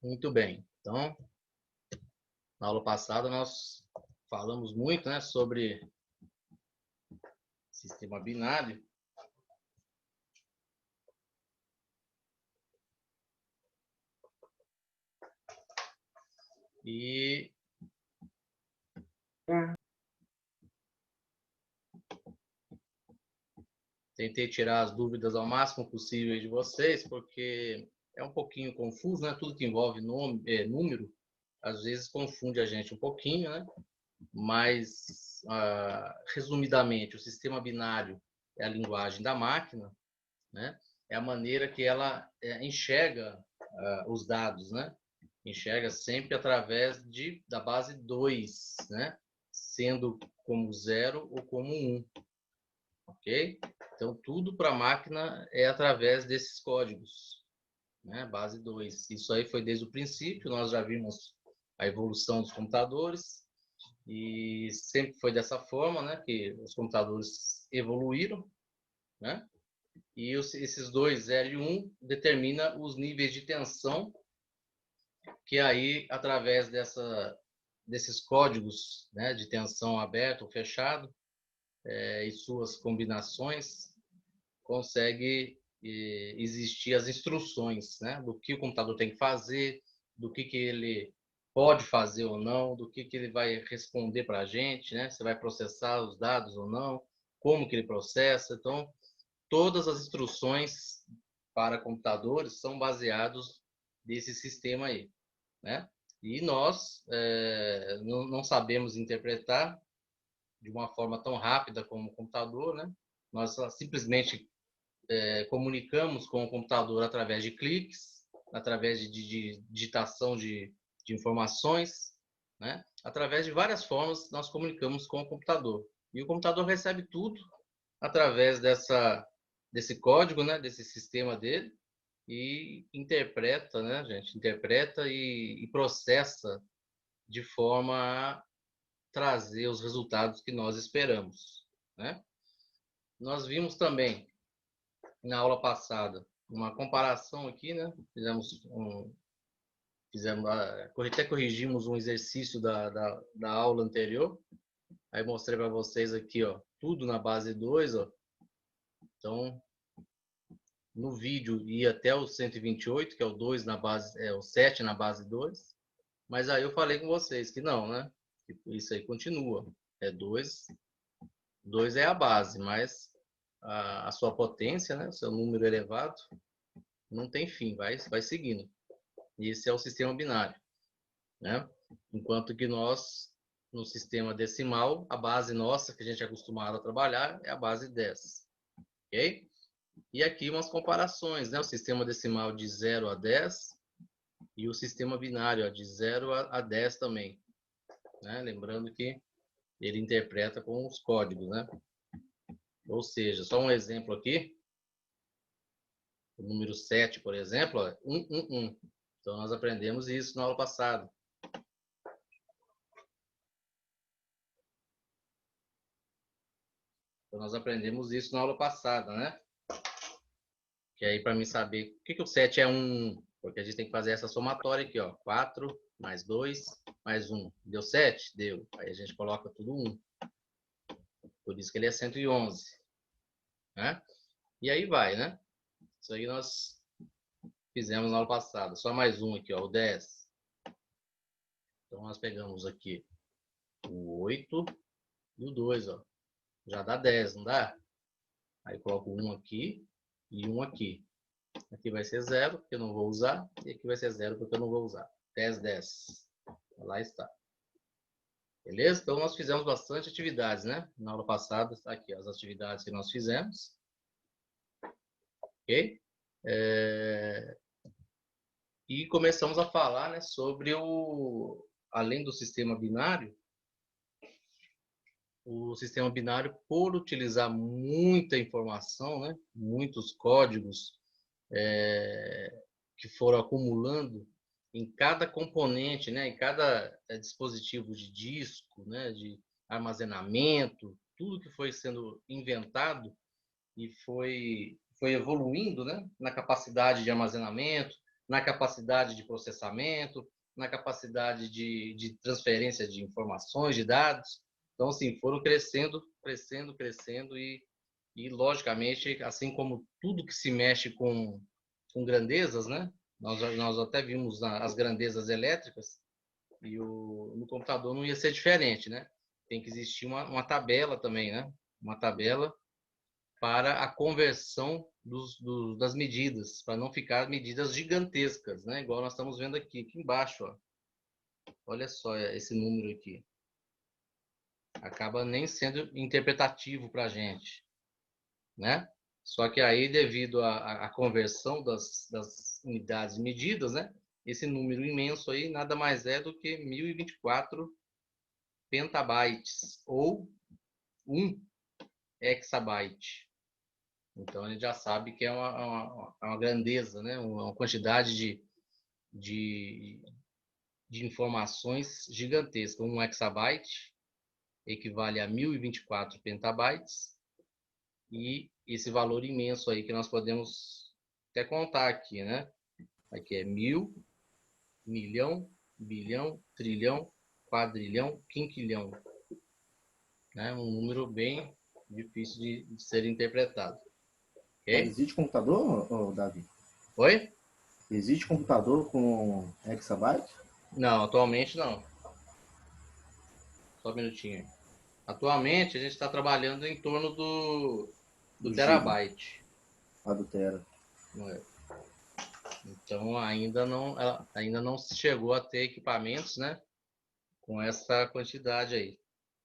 Muito bem. Então, na aula passada nós falamos muito, né, sobre sistema binário. E tentei tirar as dúvidas ao máximo possível de vocês, porque é um pouquinho confuso, né? Tudo que envolve número, às vezes confunde a gente um pouquinho, né? Mas, resumidamente, o sistema binário é a linguagem da máquina, né? É a maneira que ela enxerga os dados, né? Enxerga sempre através da base 2, né? Sendo como 0 ou como 1, ok? Então, tudo para a máquina é através desses códigos, né? Base 2. Isso aí foi desde o princípio, nós já vimos a evolução dos computadores e sempre foi dessa forma, né? Que os computadores evoluíram, né? E esses dois, 0 e 1, determina os níveis de tensão, que aí, através desses códigos, né, de tensão aberto ou fechado, e suas combinações, consegue existir as instruções, né, do que o computador tem que fazer, do que ele pode fazer ou não, do que ele vai responder para a gente, né, se vai processar os dados ou não, como que ele processa. Então, todas as instruções para computadores são baseados nesse sistema aí, né? E nós não sabemos interpretar de uma forma tão rápida como o computador, né? Nós simplesmente comunicamos com o computador através de cliques, através de digitação de informações, né? Através de várias formas nós comunicamos com o computador. E o computador recebe tudo através desse código, né? Desse sistema dele, e interpreta, né, gente? Interpreta e processa de forma a trazer os resultados que nós esperamos, né? Nós vimos também na aula passada uma comparação aqui, né? Até corrigimos um exercício da aula anterior. Aí mostrei para vocês aqui, ó, tudo na base 2, ó. Então, no vídeo ia até o 128, que é o 2 na base, o 7 na base 2. Mas aí eu falei com vocês que não, né? Isso aí continua. É 2. 2 é a base, mas a sua potência, né? O seu número elevado, não tem fim, vai seguindo. E esse é o sistema binário, né? Enquanto que nós, no sistema decimal, a base nossa, que a gente é acostumado a trabalhar, é a base 10. Ok? E aqui umas comparações, né? O sistema decimal de 0 a 10 e o sistema binário de 0 a 10 também, né? Lembrando que ele interpreta com os códigos, né? Ou seja, só um exemplo aqui, o número 7, por exemplo, é 111. Então, nós aprendemos isso na aula passada. Então, nós aprendemos isso na aula passada, né? Que aí, para mim saber o que o 7 é 1, porque a gente tem que fazer essa somatória aqui, ó. 4 mais 2 mais 1. Deu 7? Deu. Aí a gente coloca tudo 1. Por isso que ele é 111. Né? E aí vai, né? Isso aí nós fizemos na aula passada. Só mais um aqui, ó, o 10. Então, nós pegamos aqui o 8 e o 2, ó. Já dá 10, não dá? Aí coloco um aqui e um aqui. Aqui vai ser 0, porque eu não vou usar. E aqui vai ser 0, porque eu não vou usar. 10, 10. Lá está. Beleza? Então, nós fizemos bastante atividades, né? Na aula passada, tá aqui as atividades que nós fizemos. Ok? E começamos a falar, né, sobre além do sistema binário, o sistema binário, por utilizar muita informação, né, muitos códigos que foram acumulando em cada componente, né, em cada dispositivo de disco, né, de armazenamento, tudo que foi sendo inventado e foi evoluindo, né, na capacidade de armazenamento, na capacidade de processamento, na capacidade de transferência de informações, de dados. Então, assim, foram crescendo, crescendo, crescendo e logicamente, assim como tudo que se mexe com grandezas, né? Nós até vimos as grandezas elétricas e no computador não ia ser diferente, né? Tem que existir uma tabela também, né? Uma tabela para a conversão das medidas, para não ficar medidas gigantescas, né? Igual nós estamos vendo aqui embaixo, ó. Olha só esse número aqui. Acaba nem sendo interpretativo para a gente, né? Só que aí, devido à conversão das unidades medidas, né? Esse número imenso aí nada mais é do que 1024 petabytes ou 1 exabyte. Então, a gente já sabe que é uma grandeza, né? Uma quantidade de informações gigantesca. 1 exabyte equivale a 1024 petabytes e esse valor imenso aí que nós podemos até contar aqui, né? Aqui é 1000, milhão, bilhão, trilhão, quadrilhão, quinquilhão. Né? Um número bem difícil de ser interpretado. Mas Ok? existe computador, Davi? Oi? Existe computador com hexabyte? Não, atualmente não. Só um minutinho. Atualmente a gente está trabalhando em torno do Do giga, terabyte. a do tera. Não é? Então ainda não se chegou a ter equipamentos, né, com essa quantidade aí.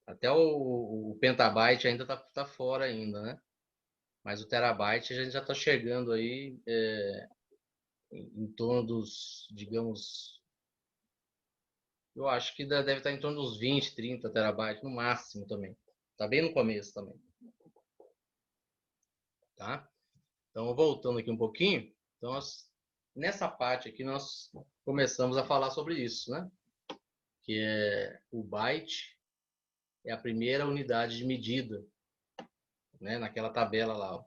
Até o petabyte ainda tá fora ainda, né? Mas o terabyte a gente já está chegando aí em torno dos, digamos, eu acho que deve estar em torno dos 20, 30 terabytes no máximo também. Tá bem no começo também. Tá? Então, voltando aqui um pouquinho, então nessa parte aqui nós começamos a falar sobre isso, né? Que é o byte é a primeira unidade de medida, né? Naquela tabela lá, ó.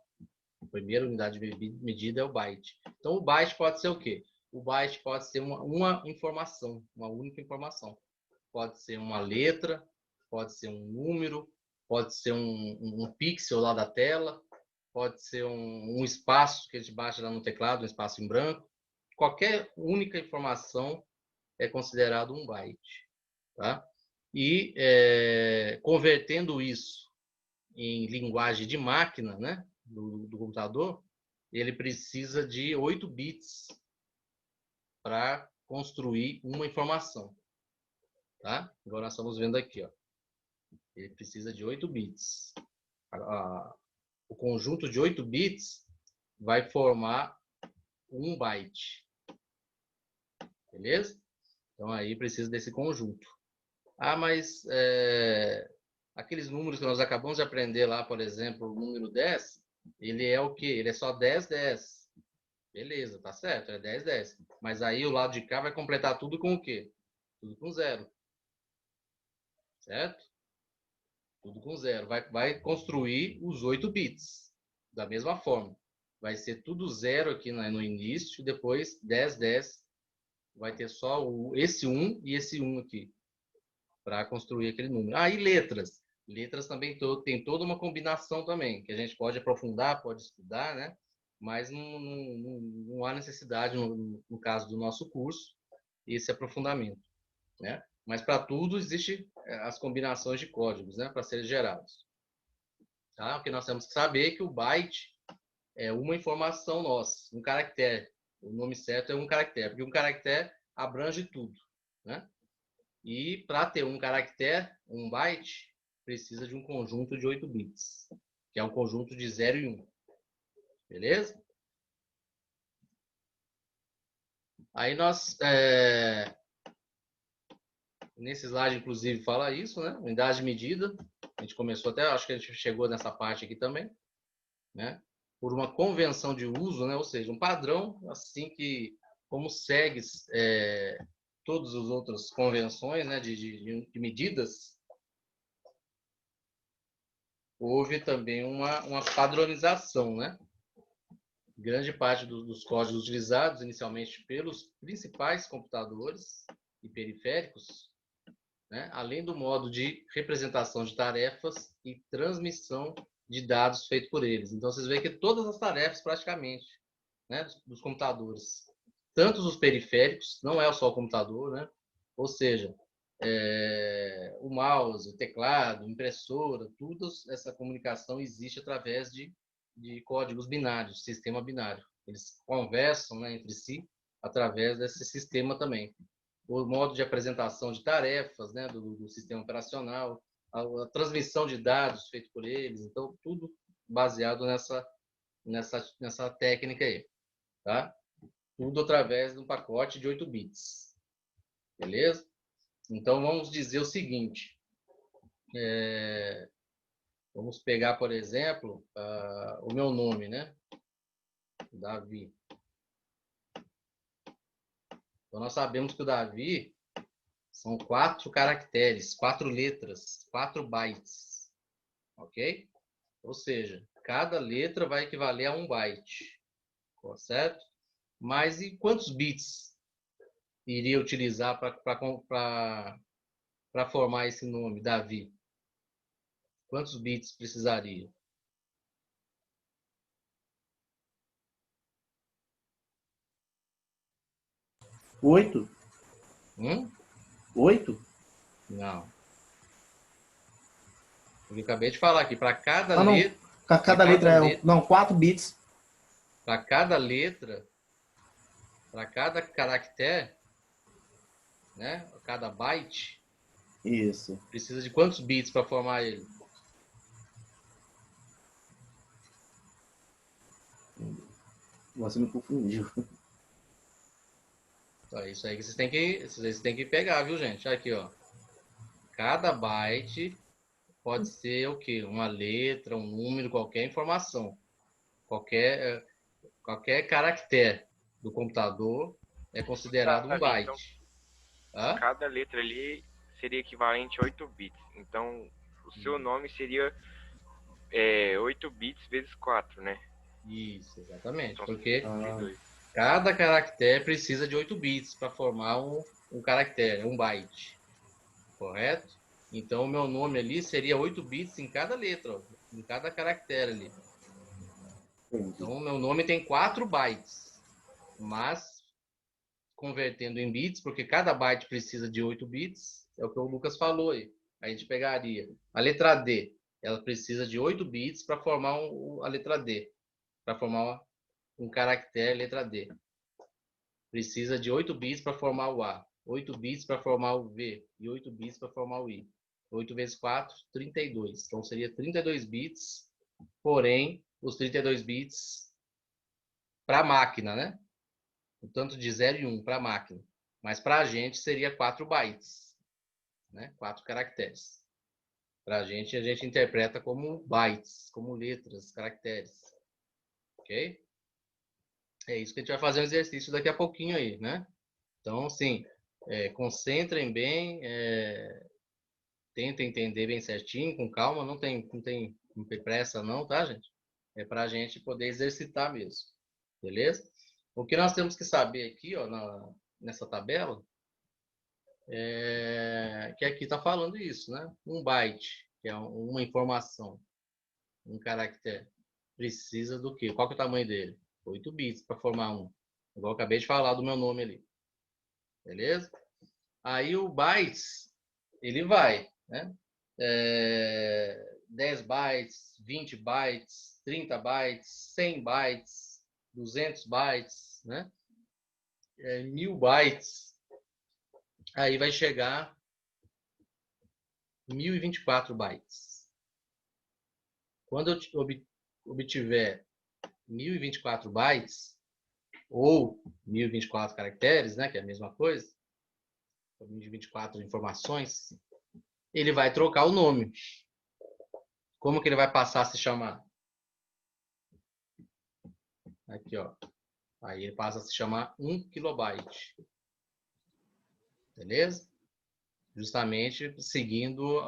A primeira unidade de medida é o byte. Então, o byte pode ser o quê? O byte pode ser uma informação, uma única informação. Pode ser uma letra, pode ser um número, pode ser um pixel lá da tela, pode ser um espaço que a gente baixa lá no teclado, um espaço em branco. Qualquer única informação é considerado um byte. Tá? E convertendo isso em linguagem de máquina, né, do computador, ele precisa de 8 bits para construir uma informação. Tá? Agora nós estamos vendo aqui, ó. Ele precisa de 8 bits. O conjunto de 8 bits vai formar um byte. Beleza? Então aí precisa desse conjunto. Ah, mas aqueles números que nós acabamos de aprender lá, por exemplo, o número 10, ele é o quê? Ele é só 10, 10. Beleza, tá certo, é 10, 10. Mas aí o lado de cá vai completar tudo com o quê? Tudo com zero. Certo? Tudo com zero. Vai construir os 8 bits. Da mesma forma. Vai ser tudo zero aqui no início, depois 10, 10. Vai ter só esse 1 e esse 1 aqui. Para construir aquele número. Ah, e letras. Letras também tem toda uma combinação também, que a gente pode aprofundar, pode estudar, né? Mas não há necessidade, no caso do nosso curso, esse aprofundamento, né? Mas para tudo existe as combinações de códigos, né? Para serem gerados. Tá? O que nós temos que saber é que o byte é uma informação nossa, um caractere. O nome certo é um caractere, porque um caractere abrange tudo, né? E para ter um caractere, um byte, precisa de um conjunto de 8 bits, que é um conjunto de 0 e 1. Beleza? Aí nós, nesse slide, inclusive, fala isso, né? Unidade de medida. A gente começou até, acho que a gente chegou nessa parte aqui também, né? Por uma convenção de uso, né? Ou seja, um padrão, assim que, como segue todas as outras convenções, né? de medidas, houve também uma padronização, né? grande parte dos códigos utilizados inicialmente pelos principais computadores e periféricos, né, além do modo de representação de tarefas e transmissão de dados feito por eles. Então, vocês veem que todas as tarefas, praticamente, né, dos computadores, tanto os periféricos, não é só o computador, né, ou seja, o mouse, o teclado, impressora, tudo essa comunicação existe através de códigos binários, sistema binário. Eles conversam, né, entre si através desse sistema também. O modo de apresentação de tarefas, né, do sistema operacional, a transmissão de dados feito por eles, então tudo baseado nessa técnica aí, tá? Tudo através de um pacote de 8 bits, beleza? Então vamos dizer o seguinte, vamos pegar, por exemplo, o meu nome, né? Davi. Então nós sabemos que o Davi são 4 caracteres, 4 letras, 4 bytes, ok? Ou seja, cada letra vai equivaler a 1 byte, certo? Mas e quantos bits iria utilizar para formar esse nome, Davi? Quantos bits precisaria? 8? 8? Não. Eu acabei de falar aqui, para cada Ah, não. letra... Cada letra é... Não, 4 bits. Para cada letra, para cada caractere, né? Cada byte, Isso. precisa de quantos bits para formar ele? Você me confundiu. Então, isso aí que vocês têm que pegar, viu, gente? Aqui, ó. Cada byte pode ser o quê? Uma letra, um número, qualquer informação. Qualquer caractere do computador é considerado um byte. Então, cada letra ali seria equivalente a 8 bits. Então, o seu nome seria 8 bits vezes 4, né? Isso, exatamente. Então, porque 32. Cada caractere precisa de 8 bits para formar um caractere, um byte. Correto? Então, o meu nome ali seria 8 bits em cada letra, ó, em cada caractere ali. Então, o meu nome tem 4 bytes. Mas, convertendo em bits, porque cada byte precisa de 8 bits, é o que o Lucas falou aí. A gente pegaria a letra D. Ela precisa de 8 bits para formar a letra D. Para formar um caractere letra D. Precisa de 8 bits para formar o A, 8 bits para formar o V e 8 bits para formar o I. 8 vezes 4, 32. Então, seria 32 bits, porém, os 32 bits para a máquina, né? O tanto de 0 e 1 para a máquina. Mas para a gente seria 4 bytes, né? 4 caracteres. Para a gente interpreta como bytes, como letras, caracteres. Ok? É isso que a gente vai fazer um exercício daqui a pouquinho aí, né? Então, assim, concentrem bem, tentem entender bem certinho, com calma, não tem pressa não, tá, gente? É para a gente poder exercitar mesmo, beleza? O que nós temos que saber aqui, ó, nessa tabela, que aqui está falando isso, né? Um byte, que é uma informação, um caractere, precisa do quê? Qual que é o tamanho dele? 8 bits para formar um. Igual eu acabei de falar do meu nome ali. Beleza? Aí o bytes, ele vai, né? 10 bytes, 20 bytes, 30 bytes, 100 bytes, 200 bytes, né? 1000 bytes. Aí vai chegar 1024 bytes. Quando eu obtiver 1024 bytes, ou 1024 caracteres, né? Que é a mesma coisa, 1024 informações, ele vai trocar o nome. Como que ele vai passar a se chamar? Aqui, ó. Aí ele passa a se chamar 1 kilobyte. Beleza? Justamente seguindo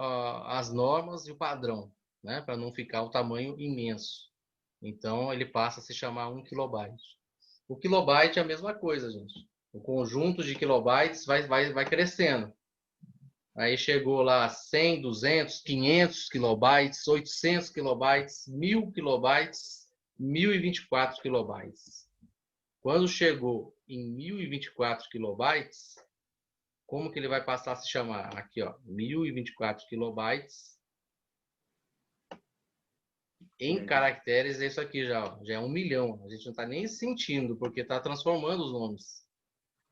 as normas e o padrão, né? Para não ficar o tamanho imenso. Então, ele passa a se chamar 1 kilobyte. O kilobyte é a mesma coisa, gente. O conjunto de kilobytes vai crescendo. Aí chegou lá 100, 200, 500 kilobytes, 800 kilobytes, 1000 kilobytes, 1024 kilobytes. Quando chegou em 1024 kilobytes, como que ele vai passar a se chamar? Aqui, ó, 1024 kilobytes. Em caracteres é isso aqui já, ó, já é 1 milhão. A gente não está nem sentindo, porque está transformando os nomes.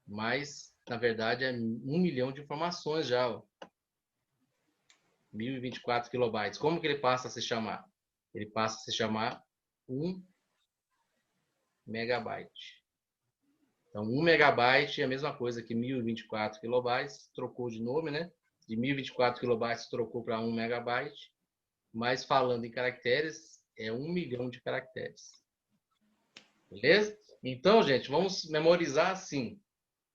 Mas, na verdade, é 1 milhão de informações já, ó. 1024 kilobytes. Como que ele passa a se chamar? Ele passa a se chamar 1 megabyte. Então, 1 megabyte é a mesma coisa que 1024 kilobytes. Trocou de nome, né? De 1024 kilobytes trocou para 1 megabyte. Mas falando em caracteres, é 1 milhão de caracteres. Beleza? Então, gente, vamos memorizar assim.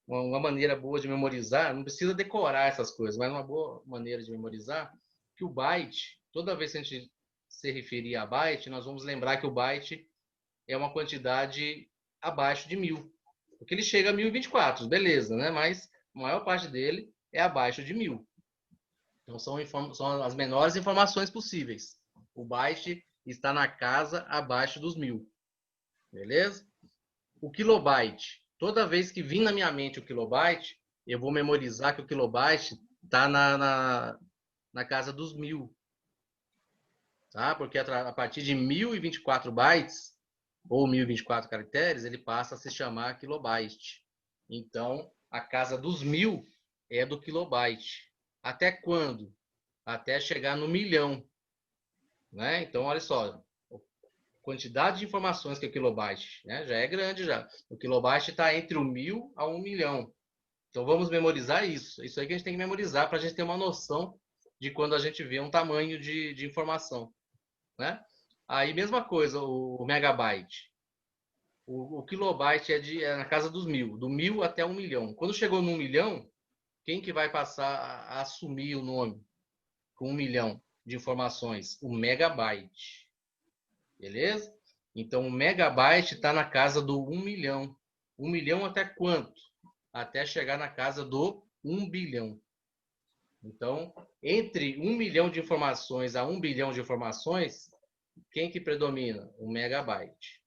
Uma maneira boa de memorizar, não precisa decorar essas coisas, mas uma boa maneira de memorizar, que o byte, toda vez que a gente se referir a byte, nós vamos lembrar que o byte é uma quantidade abaixo de 1000. Porque ele chega a 1024, beleza, né? Mas a maior parte dele é abaixo de 1000. Então são as menores informações possíveis. O byte está na casa abaixo dos 1000. Beleza? O kilobyte. Toda vez que vir na minha mente o kilobyte, eu vou memorizar que o kilobyte está na casa dos 1000. Tá? Porque a partir de 1024 bytes, ou 1024 caracteres, ele passa a se chamar kilobyte. Então, a casa dos 1000 é do kilobyte. Até quando? Até chegar no milhão. Né? Então, olha só, a quantidade de informações que é o kilobyte, né? Já é grande já. O kilobyte está entre o 1000 a 1 milhão. Então, vamos memorizar isso. Isso aí que a gente tem que memorizar para a gente ter uma noção de quando a gente vê um tamanho de informação. Né? Aí, mesma coisa, o megabyte. O kilobyte é na casa dos 1000, do 1000 até 1 milhão. Quando chegou no 1 milhão, quem que vai passar a assumir o nome com 1 milhão de informações? O megabyte. Beleza? Então, o megabyte está na casa do 1 milhão. 1 milhão até quanto? Até chegar na casa do 1 bilhão. Então, entre 1 milhão de informações a 1 bilhão de informações, quem que predomina? O megabyte.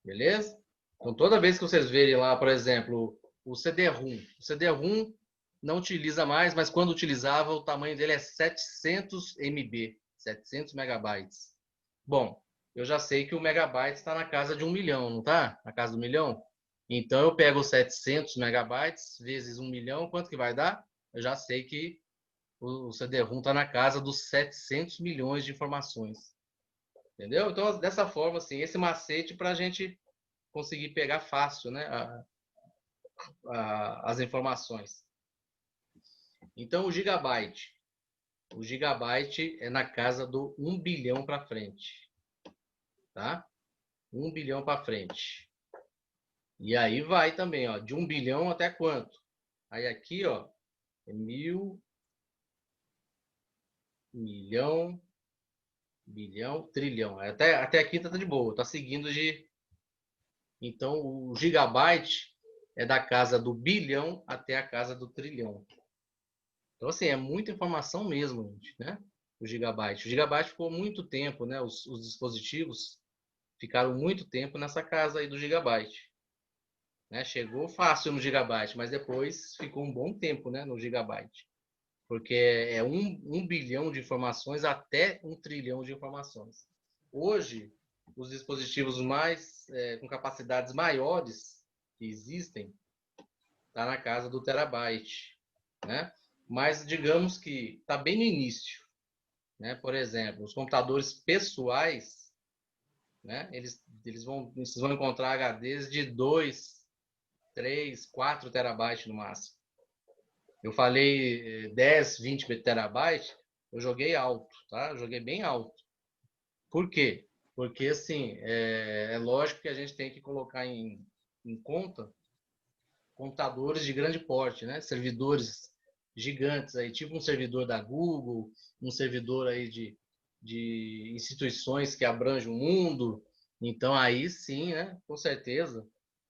Beleza? Então, toda vez que vocês verem lá, por exemplo, o CD-ROM. O CD-ROM não utiliza mais, mas quando utilizava, o tamanho dele é 700 MB, 700 megabytes. Bom, eu já sei que o megabyte está na casa de 1 milhão, não está? Na casa do 1 milhão? Então, eu pego 700 megabytes vezes 1 milhão, quanto que vai dar? Eu já sei que o CD-ROM está na casa dos 700 milhões de informações. Entendeu? Então, dessa forma, assim, esse macete para a gente conseguir pegar fácil, né, as informações. Então, o gigabyte. O gigabyte é na casa do 1 bilhão para frente. Tá? 1 bilhão para frente. E aí vai também, ó, de 1 bilhão até quanto? Aí aqui, ó, é 1000, milhão, bilhão, trilhão. Até aqui tá de boa, tá seguindo de... Então, o gigabyte é da casa do bilhão até a casa do trilhão. Então, assim, é muita informação mesmo, gente, né? O gigabyte. O gigabyte ficou muito tempo, né? Os dispositivos ficaram muito tempo nessa casa aí do gigabyte. Né? Chegou fácil no gigabyte, mas depois ficou um bom tempo, né, no gigabyte. Porque é 1 bilhão de informações até 1 trilhão de informações. Hoje, os dispositivos com capacidades maiores que existem, está na casa do terabyte, né? Mas digamos que está bem no início, né? Por exemplo, os computadores pessoais, né? Vocês vão encontrar HDs de 2, 3, 4 terabytes no máximo. Eu falei 10, 20 terabytes, eu joguei alto, tá? Eu joguei bem alto. Por quê? Porque, assim, é lógico que a gente tem que colocar em conta computadores de grande porte, né? Servidores gigantes aí, tipo um servidor da Google, um servidor aí de instituições que abrangem o mundo. Então, aí sim, né, com certeza,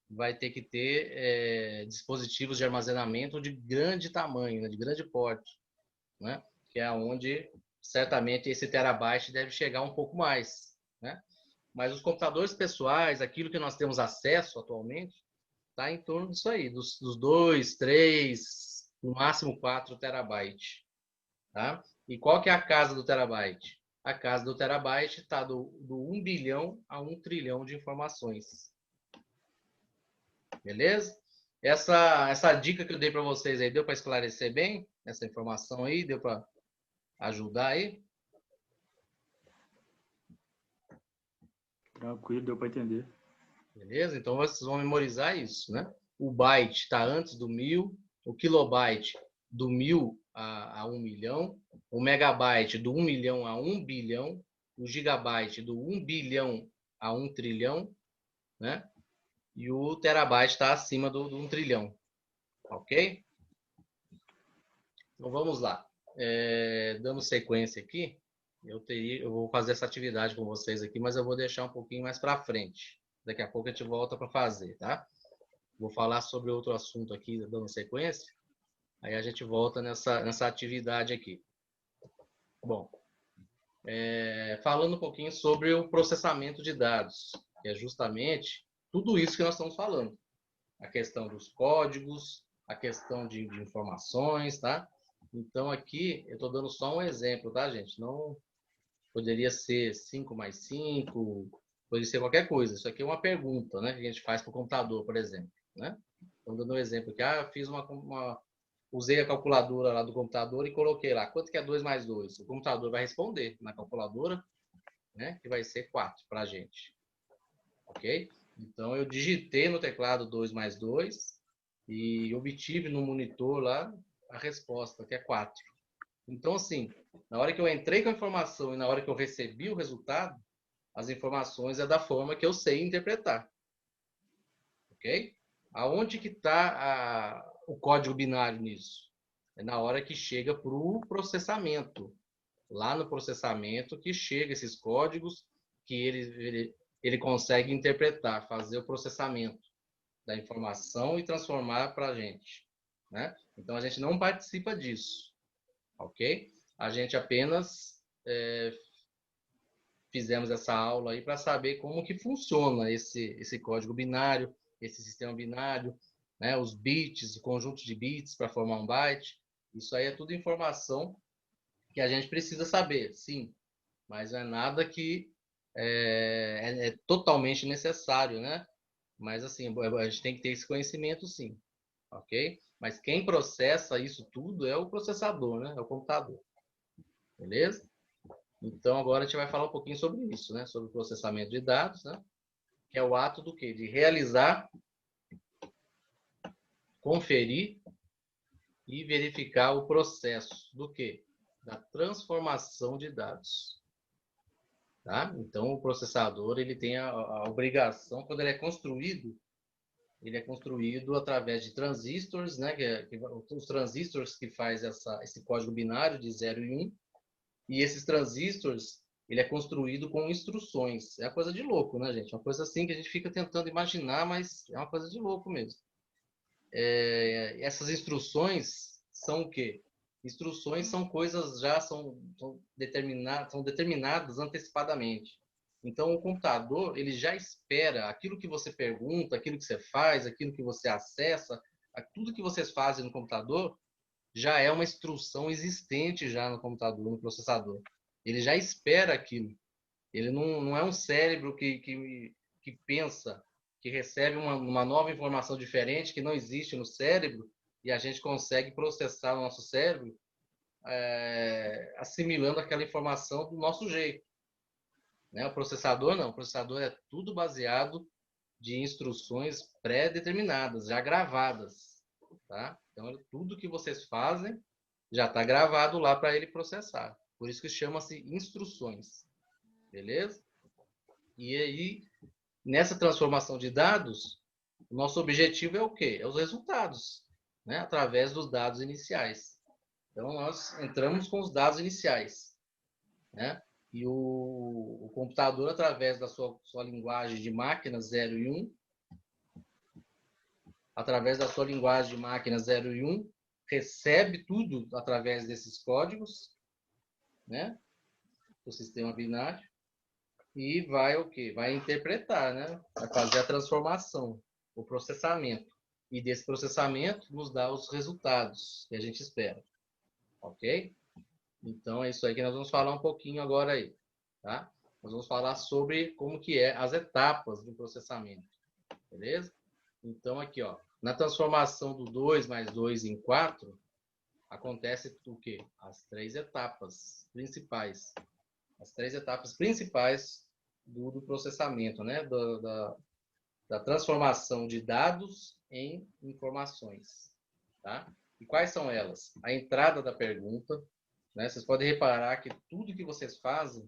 vai ter que ter dispositivos de armazenamento de grande tamanho, né, de grande porte, né, que é onde certamente esse terabyte deve chegar um pouco mais, né? Mas os computadores pessoais, aquilo que nós temos acesso atualmente, está em torno disso aí, dos 2, 3, no máximo 4 terabytes. Tá? E qual que é a casa do terabyte? A casa do terabyte está do 1 bilhão a 1 trilhão de informações. Beleza? Essa dica que eu dei para vocês aí, deu para esclarecer bem? Essa informação aí, deu para ajudar aí? Tranquilo, deu para entender. Beleza? Então vocês vão memorizar isso, né? O byte está antes do 1000, o kilobyte do 1000 a 1 milhão, o megabyte do 1 milhão a 1 bilhão, o gigabyte do 1 bilhão a 1 trilhão, né? E o terabyte está acima do 1 trilhão. Ok? Então vamos lá. Dando sequência aqui, eu vou fazer essa atividade com vocês aqui, mas eu vou deixar um pouquinho mais para frente. Daqui a pouco a gente volta para fazer, tá? Vou falar sobre outro assunto aqui, dando sequência. Aí a gente volta nessa atividade aqui. Bom, falando um pouquinho sobre o processamento de dados, que é justamente tudo isso que nós estamos falando. A questão dos códigos, a questão de informações, tá? Então aqui eu estou dando só um exemplo, tá, gente? Não poderia ser 5 mais 5, poderia ser qualquer coisa. Isso aqui é uma pergunta, né? Que a gente faz para o computador, por exemplo, né? Estou dando um exemplo aqui. Eu fiz usei a calculadora lá do computador e coloquei lá, quanto que é 2 mais 2? O computador vai responder na calculadora, né? Que vai ser 4 para a gente. Ok? Então, eu digitei no teclado 2 mais 2 e obtive no monitor lá a resposta, que é 4. Então, assim, na hora que eu entrei com a informação e na hora que eu recebi o resultado, as informações é da forma que eu sei interpretar. Ok? Aonde que está o código binário nisso? É na hora que chega para o processamento. Lá no processamento que chega esses códigos que ele consegue interpretar, fazer o processamento da informação e transformar para a gente, né? Então, a gente não participa disso, ok? A gente apenas fizemos essa aula aí para saber como que funciona esse código binário, esse sistema binário, né? Os bits, o conjunto de bits para formar um byte. Isso aí é tudo informação que a gente precisa saber, sim, mas não é nada que é totalmente necessário, né? Mas assim, a gente tem que ter esse conhecimento, sim, ok? Mas quem processa isso tudo é o processador, né? É o computador, beleza? Então agora a gente vai falar um pouquinho sobre isso, né? Sobre o processamento de dados, né? Que é o ato do quê? De realizar, conferir e verificar o processo do quê? Da transformação de dados. Tá? Então, o processador ele tem a obrigação, quando ele é construído através de transistores, né? Os transistores que faz esse código binário de 0 e 1, e esses transistores ele é construído com instruções. É uma coisa de louco, né, gente? Uma coisa assim que a gente fica tentando imaginar, mas é uma coisa de louco mesmo. Essas instruções são o quê? Instruções são coisas são determinadas antecipadamente. Então, o computador ele já espera aquilo que você pergunta, aquilo que você faz, aquilo que você acessa, tudo que vocês fazem no computador já é uma instrução existente já no computador, no processador. Ele já espera aquilo. Ele não é um cérebro que pensa, que recebe uma nova informação diferente que não existe no cérebro e a gente consegue processar o nosso cérebro assimilando aquela informação do nosso jeito. Né? O processador não. O processador é tudo baseado de instruções pré-determinadas, já gravadas. Tá? Então, tudo que vocês fazem já está gravado lá para ele processar. Por isso que chama-se instruções. Beleza? E aí, nessa transformação de dados, o nosso objetivo é o quê? É os resultados, né? Através dos dados iniciais. Então, nós entramos com os dados iniciais, né? E o computador, através da sua linguagem de máquina 0 e 1, através da sua linguagem de máquina 0 e 1, recebe tudo através desses códigos, né, do sistema binário, e vai o quê? Vai interpretar, né? Vai fazer a transformação, o processamento. E desse processamento nos dá os resultados que a gente espera. Ok? Então, é isso aí que nós vamos falar um pouquinho agora aí. Tá? Nós vamos falar sobre como que é as etapas do processamento. Beleza? Então, aqui, ó, na transformação do 2 mais 2 em 4, acontece o quê? As três etapas principais. As três etapas principais do processamento, né? Da transformação de dados em informações. Tá? E quais são elas? A entrada da pergunta. Né? Vocês podem reparar que tudo que vocês fazem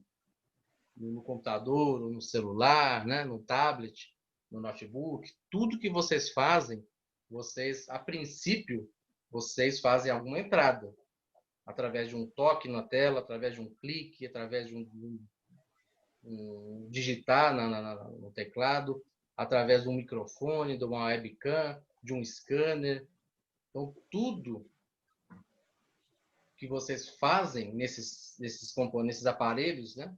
no computador, no celular, né? No tablet, no notebook, tudo que vocês fazem, vocês, a princípio, vocês fazem alguma entrada. Através de um toque na tela, através de um clique, através de um digitar no teclado, através de um microfone, de uma webcam, de um scanner. Então, tudo que vocês fazem nesses aparelhos, né?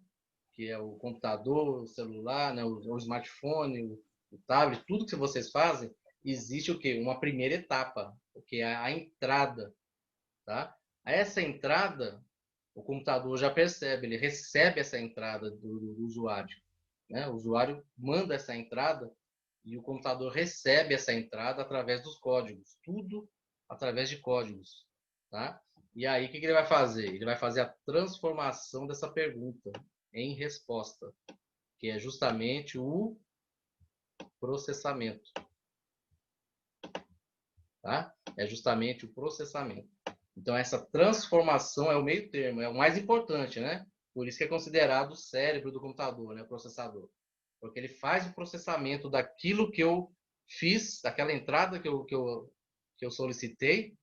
Que é o computador, o celular, né? o smartphone, o tablet, tudo que vocês fazem, existe o quê? Uma primeira etapa, que é a entrada. Tá? Essa entrada, o computador já percebe, ele recebe essa entrada do usuário. Né? O usuário manda essa entrada e o computador recebe essa entrada através dos códigos. Tudo através de códigos. Tá? E aí, o que ele vai fazer? Ele vai fazer a transformação dessa pergunta em resposta, que é justamente o processamento. Tá? É justamente o processamento. Então, essa transformação é o meio termo, é o mais importante, né? Por isso que é considerado o cérebro do computador, né? O processador. Porque ele faz o processamento daquilo que eu fiz, daquela entrada que eu solicitei,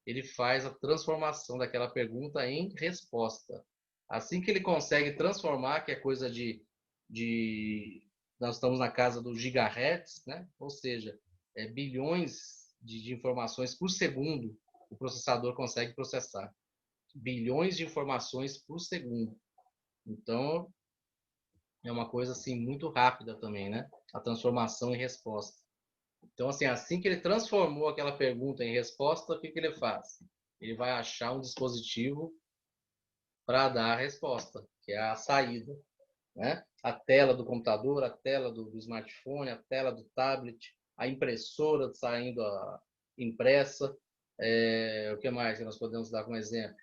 ele faz a transformação daquela pergunta em resposta. Assim que ele consegue transformar, que é coisa nós estamos na casa dos gigahertz, né? Ou seja, bilhões de informações por segundo, o processador consegue processar. Bilhões de informações por segundo. Então, é uma coisa assim muito rápida também, né? A transformação em resposta. Então, assim que ele transformou aquela pergunta em resposta, o que ele faz? Ele vai achar um dispositivo para dar a resposta, que é a saída, né? A tela do computador, a tela do smartphone, a tela do tablet, a impressora saindo a impressa. O que mais que nós podemos dar como exemplo?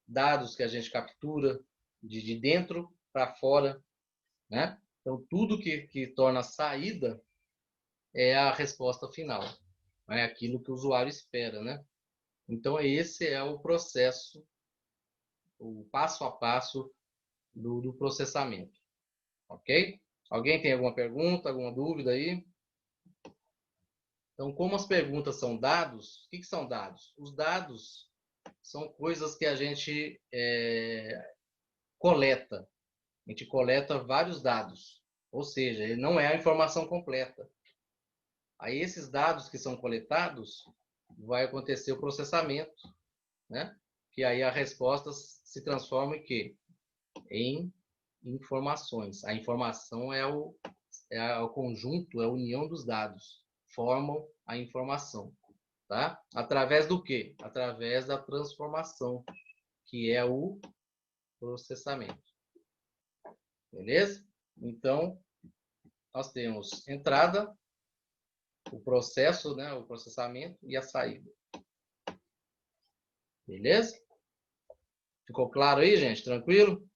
Dados que a gente captura de dentro para fora, né? Então, tudo que torna a saída é a resposta final. É aquilo que o usuário espera, né? Então, esse é o processo, o passo a passo do processamento. Ok? Alguém tem alguma pergunta, alguma dúvida aí? Então, como as perguntas são dados, o que são dados? Os dados são coisas que a gente coleta. A gente coleta vários dados. Ou seja, ele não é a informação completa. Aí, esses dados que são coletados, vai acontecer o processamento, né? Que aí a resposta se transforma em quê? Em informações. A informação é o conjunto, é a união dos dados. Formam a informação. Tá? Através do quê? Através da transformação, que é o processamento. Beleza? Então, nós temos entrada, o processo, né, o processamento e a saída. Beleza? Ficou claro aí, gente? Tranquilo?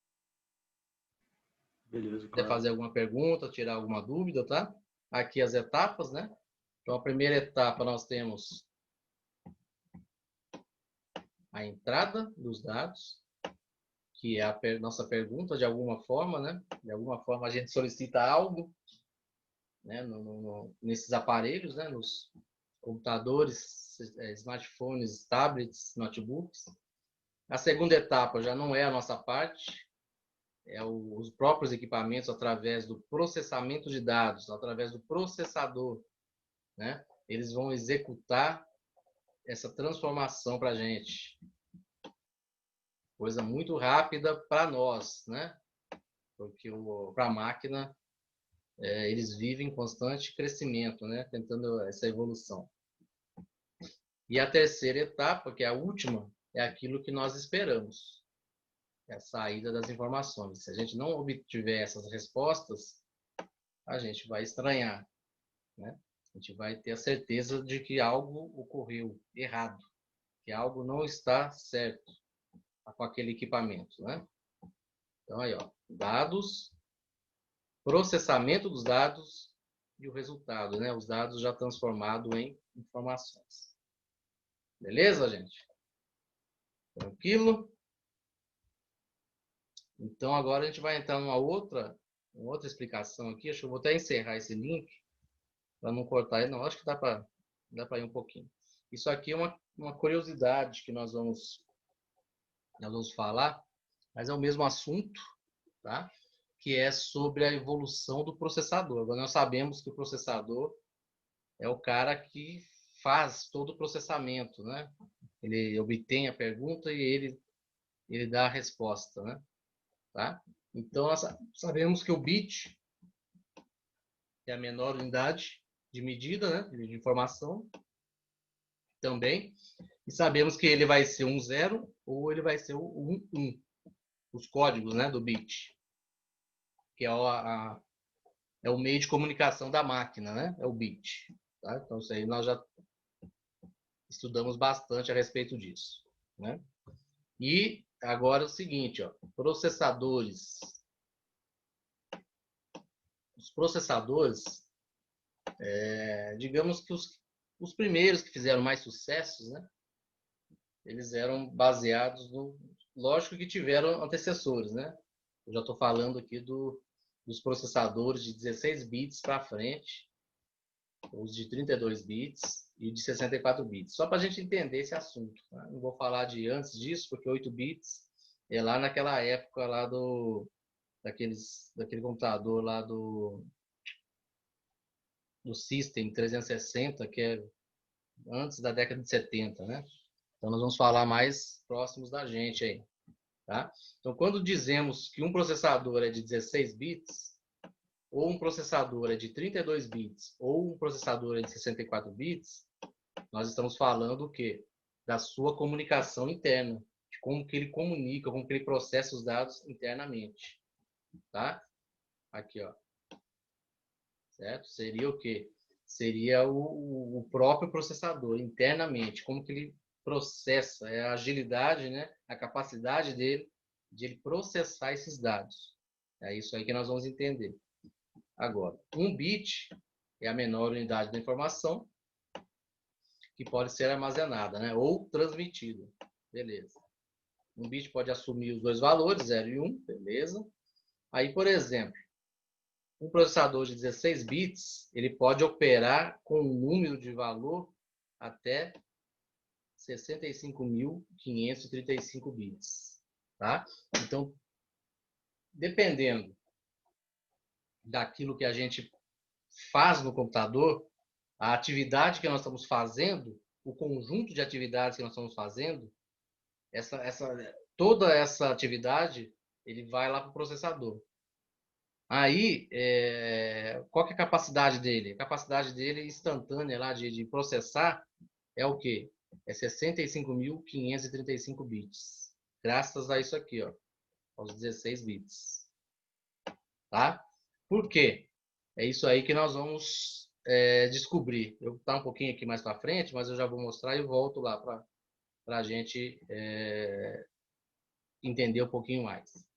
Beleza, Quer fazer alguma pergunta, tirar alguma dúvida, tá? Aqui as etapas, né? Então, a primeira etapa nós temos a entrada dos dados, que é a nossa pergunta, de alguma forma, né? De alguma forma a gente solicita algo, né? Nesses aparelhos, né? Nos computadores, smartphones, tablets, notebooks. A segunda etapa já não é a nossa parte, os próprios equipamentos, através do processamento de dados, através do processador, né? Eles vão executar essa transformação para a gente. Coisa muito rápida para nós, né? Porque para a máquina, eles vivem em constante crescimento, né? Tentando essa evolução. E a terceira etapa, que é a última, é aquilo que nós esperamos. É a saída das informações. Se a gente não obtiver essas respostas, a gente vai estranhar, né? A gente vai ter a certeza de que algo ocorreu errado, que algo não está certo com aquele equipamento, né? Então, aí, ó, dados, processamento dos dados e o resultado, né? Os dados já transformados em informações. Beleza, gente? Tranquilo? Então, agora a gente vai entrar numa outra explicação aqui. Acho que eu vou até encerrar esse link para não cortar ele. Não, acho que dá para ir um pouquinho. Isso aqui é uma curiosidade que nós vamos falar, mas é o mesmo assunto, tá? Que é sobre a evolução do processador. Agora, nós sabemos que o processador é o cara que faz todo o processamento, né? Ele obtém a pergunta e ele dá a resposta, né? Tá? Então, nós sabemos que o bit é a menor unidade de medida, né? De informação também. E sabemos que ele vai ser um 0 ou ele vai ser um 1. Os códigos, né, do bit. Que é o meio de comunicação da máquina, né? É o bit. Tá? Então, isso aí nós já estudamos bastante a respeito disso, né? E agora é o seguinte, ó, processadores. Os processadores, digamos que os primeiros que fizeram mais sucessos, né? Eles eram baseados no... Lógico que tiveram antecessores, né? Eu já estou falando aqui dos processadores de 16 bits para frente, os de 32 bits e de 64 bits. Só para a gente entender esse assunto. Tá? Não vou falar de antes disso, porque 8 bits é lá naquela época lá daquele computador lá do System 360, que é antes da década de 70, né? Então, nós vamos falar mais próximos da gente aí. Tá? Então, quando dizemos que um processador é de 16 bits, ou um processador é de 32 bits, ou um processador é de 64 bits, nós estamos falando o quê? Da sua comunicação interna, de como que ele comunica, como que ele processa os dados internamente. Tá? Aqui, ó. Certo? Seria o quê? Seria o próprio processador, internamente, como que ele processa, é a agilidade, né? A capacidade dele de ele processar esses dados. É isso aí que nós vamos entender. Agora, um bit é a menor unidade da informação que pode ser armazenada, né? Ou transmitida. Beleza. Um bit pode assumir os dois valores, 0 e 1, beleza. Aí, por exemplo, um processador de 16 bits, ele pode operar com um número de valor até 65.535 bits. Tá? Então, dependendo daquilo que a gente faz no computador, a atividade que nós estamos fazendo, o conjunto de atividades que nós estamos fazendo, toda essa atividade, ele vai lá para o processador. Aí, qual que é a capacidade dele? A capacidade dele instantânea lá de processar é o quê? É 65.535 bits. Graças a isso aqui, ó, aos 16 bits. Tá? Por quê? É isso aí que nós vamos descobrir. Eu vou estar um pouquinho aqui mais para frente, mas eu já vou mostrar e volto lá para a gente entender um pouquinho mais.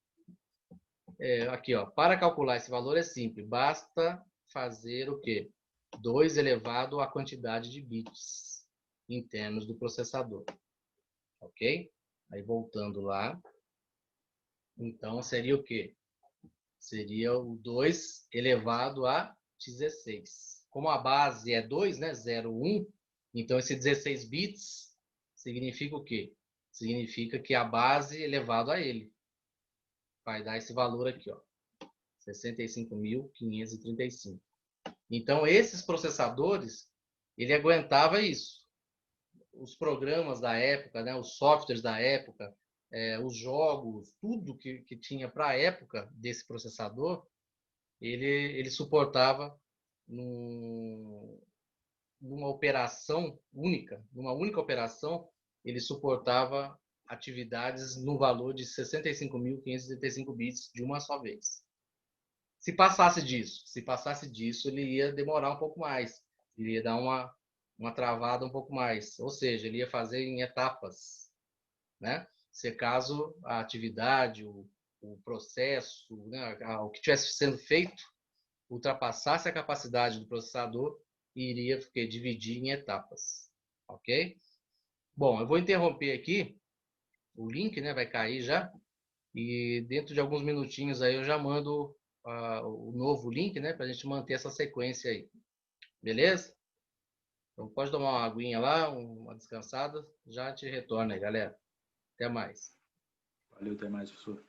Aqui, ó, para calcular esse valor é simples. Basta fazer o quê? 2 elevado à quantidade de bits internos do processador. Ok? Aí voltando lá. Então, seria o quê? Seria o 2 elevado a 16. Como a base é 2, né? 0, 1. Então, esse 16 bits significa o quê? Significa que a base é elevado a ele. vai dar esse valor aqui, ó, 65.535. Então, esses processadores, ele aguentava isso. Os programas da época, né, os softwares da época, os jogos, tudo que tinha para a época desse processador, ele suportava numa operação única, numa única operação, ele suportava atividades no valor de 65.535 bits de uma só vez. Se passasse disso, ele ia demorar um pouco mais, ele ia dar uma travada um pouco mais, ou seja, ele ia fazer em etapas, né? Se caso a atividade, o processo, né, o que estivesse sendo feito, ultrapassasse a capacidade do processador, iria dividir em etapas, ok? Bom, eu vou interromper aqui, o link, né, vai cair já, e dentro de alguns minutinhos aí eu já mando o novo link, né, para a gente manter essa sequência aí, beleza? Então pode tomar uma aguinha lá, uma descansada, já te retorna aí, galera. Até mais. Valeu, até mais, professor.